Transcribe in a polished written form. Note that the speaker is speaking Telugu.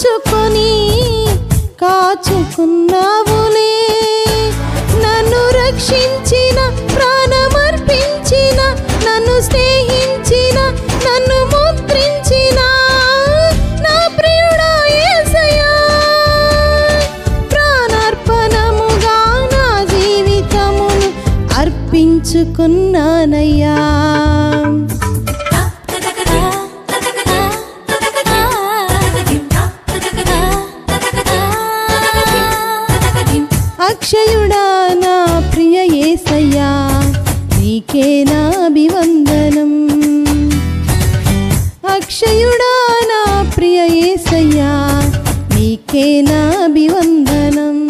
కాచుకొని కాచుకున్నావులే. నన్ను రక్షించిన, ప్రాణమర్పించిన, నన్ను స్నేహించిన, నన్ను ముద్రించిన నా ప్రియుడా యేసయ్యా, ప్రాణార్పణముగా నా జీవితమును అర్పించుకున్నానయ్యా. అక్షయుడా నా ప్రియ యేసయ్యా, నీకే నా అభివందనం. అక్షయుడా నా ప్రియ యేసయ్యా, నీకే నా అభివందనం.